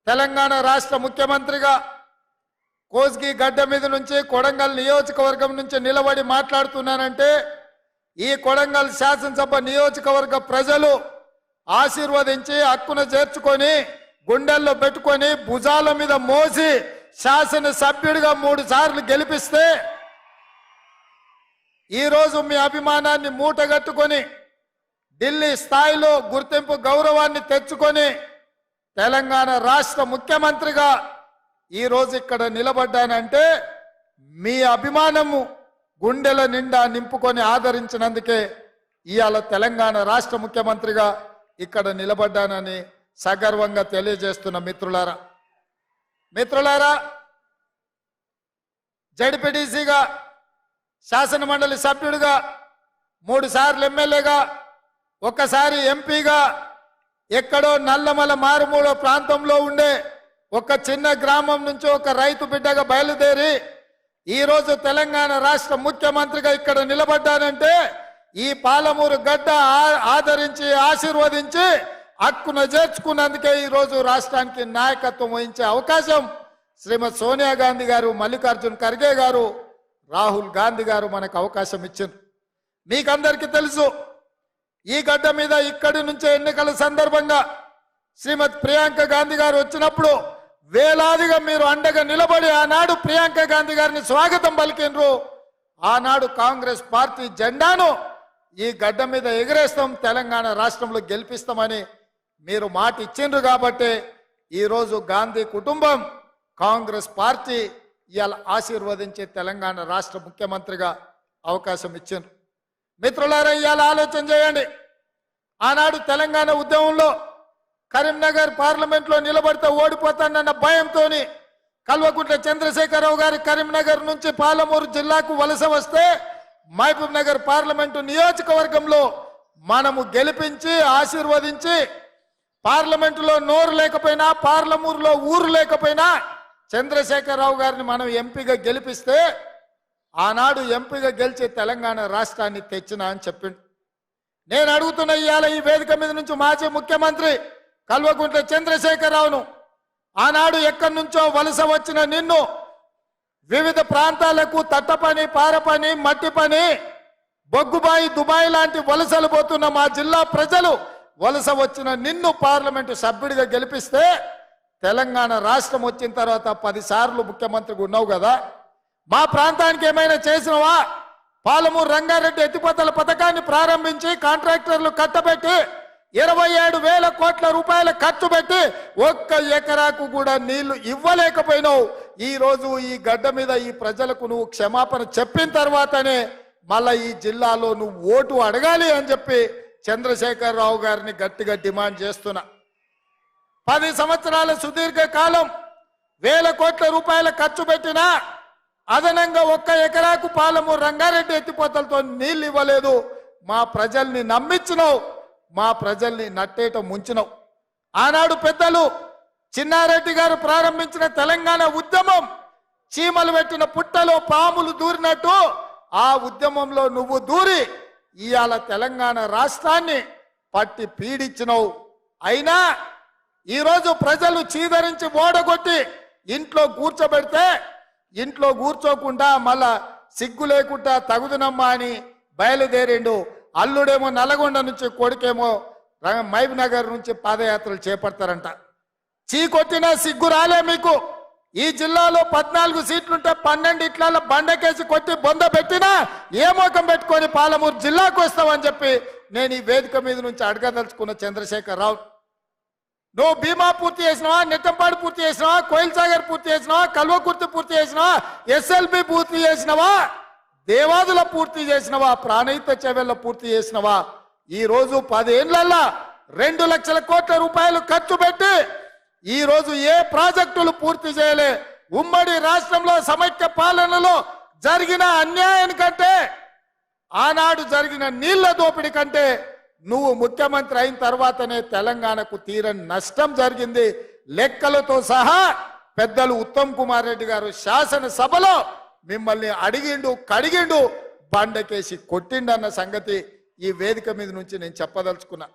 తెలంగాణ రాష్ట్ర ముఖ్యమంత్రిగా కోస్గి గడ్డ మీద నుంచి కొడంగల్ నియోజకవర్గం నుంచి నిలబడి మాట్లాడుతున్నానంటే ఈ కొడంగల్ శాసనసభ నియోజకవర్గ ప్రజలు ఆశీర్వదించి హక్కున చేర్చుకొని గుండెల్లో పెట్టుకొని భుజాల మీద మోసి శాసన సభ్యుడిగా 3 సార్లు గెలిపిస్తే ఈ రోజు మీ అభిమానాన్ని మూటగట్టుకొని ఢిల్లీ స్థాయిలో గుర్తింపు గౌరవాన్ని తెచ్చుకొని తెలంగాణ రాష్ట్ర ముఖ్యమంత్రిగా ఈ రోజు ఇక్కడ నిలబడ్డానంటే మీ అభిమానము గుండెల నిండా నింపుకొని ఆదరించినందుకే ఇవాళ తెలంగాణ రాష్ట్ర ముఖ్యమంత్రిగా ఇక్కడ నిలబడ్డానని సగర్వంగా తెలియజేస్తున్న మిత్రులారా జడ్పీటీసీగా శాసన మండలి సభ్యుడిగా 3 సార్లు ఎమ్మెల్యేగా ఒక్కసారి ఎంపీగా ఎక్కడో నల్లమల మారుమూల ప్రాంతంలో ఉండే ఒక చిన్న గ్రామం నుంచి ఒక రైతు బిడ్డగా బయలుదేరి ఈ రోజు తెలంగాణ రాష్ట్ర ముఖ్యమంత్రిగా ఇక్కడ నిలబడ్డానంటే ఈ పాలమూరు గడ్డ ఆదరించి ఆశీర్వదించి హక్కున చేర్చుకున్నందుకే ఈ రోజు రాష్ట్రానికి నాయకత్వం వహించే అవకాశం శ్రీమతి సోనియా గాంధీ గారు, మల్లికార్జున్ ఖర్గే గారు, రాహుల్ గాంధీ గారు మనకు అవకాశం ఇచ్చింది. మీకందరికీ తెలుసు ఈ గడ్డ మీద ఇక్కడి నుంచే ఎన్నికల సందర్భంగా శ్రీమతి ప్రియాంక గాంధీ గారు వచ్చినప్పుడు వేలాదిగా మీరు అండగా నిలబడి ఆనాడు ప్రియాంక గాంధీ గారిని స్వాగతం పలికినరు. ఆనాడు కాంగ్రెస్ పార్టీ జెండాను ఈ గడ్డ మీద ఎగరేస్తాం, తెలంగాణ రాష్ట్రంలో గెలిపిస్తామని మీరు మాట ఇచ్చిండ్రు కాబట్టి ఈరోజు గాంధీ కుటుంబం కాంగ్రెస్ పార్టీ ఇవాళ ఆశీర్వదించి తెలంగాణ రాష్ట్ర ముఖ్యమంత్రిగా అవకాశం ఇచ్చిండ్రు. మిత్రులారా ఇవాళ ఆలోచన చేయండి. ఆనాడు తెలంగాణ ఉద్యమంలో కరీంనగర్ పార్లమెంట్లో నిలబడితే ఓడిపోతానన్న భయంతో కల్వకుంట్ల చంద్రశేఖరరావు గారు కరీంనగర్ నుంచి పాలమూరు జిల్లాకు వలస వస్తే మహబూబ్ నగర్ పార్లమెంటు నియోజకవర్గంలో మనము గెలిపించి ఆశీర్వదించి పార్లమెంటులో నోరు లేకపోయినా పార్లమూరులో ఊరు లేకపోయినా చంద్రశేఖరరావు గారిని మనం ఎంపీగా గెలిపిస్తే ఆనాడు ఎంపీగా గెలిచి తెలంగాణ రాష్ట్రాన్ని తెచ్చినా అని చెప్పిండు. నేను అడుగుతున్న ఇవాళ ఈ వేదిక మీద నుంచి మాజీ ముఖ్యమంత్రి కల్వకుంట్ల చంద్రశేఖరరావును ఆనాడు ఎక్కడి నుంచో వలస వచ్చిన నిన్ను వివిధ ప్రాంతాలకు తట్ట పని, పార పని, మట్టి పని, బొగ్గుబాయి, దుబాయ్ లాంటి వలసలు పోతున్న మా జిల్లా ప్రజలు వలస వచ్చిన నిన్ను పార్లమెంటు సభ్యుడిగా గెలిపిస్తే తెలంగాణ రాష్ట్రం వచ్చిన తర్వాత 10 సార్లు ముఖ్యమంత్రిగా ఉన్నావు కదా, మా ప్రాంతానికి ఏమైనా చేసినవా? పాలమూరు రంగారెడ్డి ఎత్తిపోతల పథకాన్ని ప్రారంభించి కాంట్రాక్టర్లు కట్టబెట్టి 27,000 కోట్ల రూపాయల ఖర్చు పెట్టి 1 ఎకరాకు కూడా నీళ్లు ఇవ్వలేకపోయినావు. ఈ రోజు ఈ గడ్డ మీద ఈ ప్రజలకు నువ్వు క్షమాపణ చెప్పిన తర్వాతనే మళ్ళా ఈ జిల్లాలో నువ్వు ఓటు అడగాలి అని చెప్పి చంద్రశేఖరరావు గారిని గట్టిగా డిమాండ్ చేస్తున్నా. 10 సంవత్సరాల సుదీర్ఘ కాలం 1,000 కోట్ల రూపాయల ఖర్చు పెట్టినా అదనంగా 1 ఎకరాకు పాలమూరు రంగారెడ్డి ఎత్తిపోతలతో నీళ్లు ఇవ్వలేదు. మా ప్రజల్ని నమ్మించినావు, మా ప్రజల్ని నట్టేట ముంచినావు. ఆనాడు పెద్దలు చిన్నారెడ్డి గారు ప్రారంభించిన తెలంగాణ ఉద్యమం చీమలు పెట్టిన పుట్టలో పాములు దూరినట్టు ఆ ఉద్యమంలో నువ్వు దూరి ఇవాళ తెలంగాణ రాష్ట్రాన్ని పట్టి పీడించినావు. అయినా ఈరోజు ప్రజలు చీదరించి ఓడగొట్టి ఇంట్లో కూర్చోబెడితే ఇంట్లో కూర్చోకుండా మళ్ళా సిగ్గు లేకుండా తగుదునమ్మా అని బయలుదేరిండు. అల్లుడేమో నల్గొండ నుంచి, కొడుకేమో మహబూబ్ నగర్ నుంచి పాదయాత్రలు చేపడతారంట. చీకొట్టినా సిగ్గు రాలే మీకు. ఈ జిల్లాలో 14 సీట్లుంటే 12 ఇట్ల బండకేసి కొట్టి బొంద పెట్టినా ఏ మోకం పెట్టుకొని పాలమూరు జిల్లాకు వస్తామని చెప్పి నేను ఈ వేదిక మీద నుంచి అడగదలుచుకున్న చంద్రశేఖరరావు, నువ్వు భీమా పూర్తి చేసినావా, నెట్టంపాడు పూర్తి చేసినావా, కోయిల్ సాగర్ పూర్తి చేసినావా, కల్వకుర్తి పూర్తి చేసినావా, ఎస్ఎల్బి పూర్తి చేసినావా, దేవాదుల పూర్తి చేసినవా, ప్రాణహిత చెవెళ్ళ పూర్తి చేసినవా? ఈ రోజు 10 ఏళ్లలో 2 లక్షల కోట్ల రూపాయలు ఖర్చు పెట్టి ఈ రోజు ఏ ప్రాజెక్టులు పూర్తి చేయలే. ఉమ్మడి రాష్ట్రంలో సమైక్య పాలనలో జరిగిన అన్యాయానికంటే ఆనాడు జరిగిన నీళ్ల దోపిడీ కంటే నువ్వు ముఖ్యమంత్రి అయిన తర్వాతనే తెలంగాణకు తీరని నష్టం జరిగింది. లెక్కలతో సహా పెద్దలు ఉత్తమ్ కుమార్ రెడ్డి గారు శాసనసభలో మిమ్మల్ని అడిగిండు, కడిగిండు, బండకేసి కొట్టిండన్న సంగతి ఈ వేదిక మీద నుంచి నేను చెప్పదలుచుకున్నా.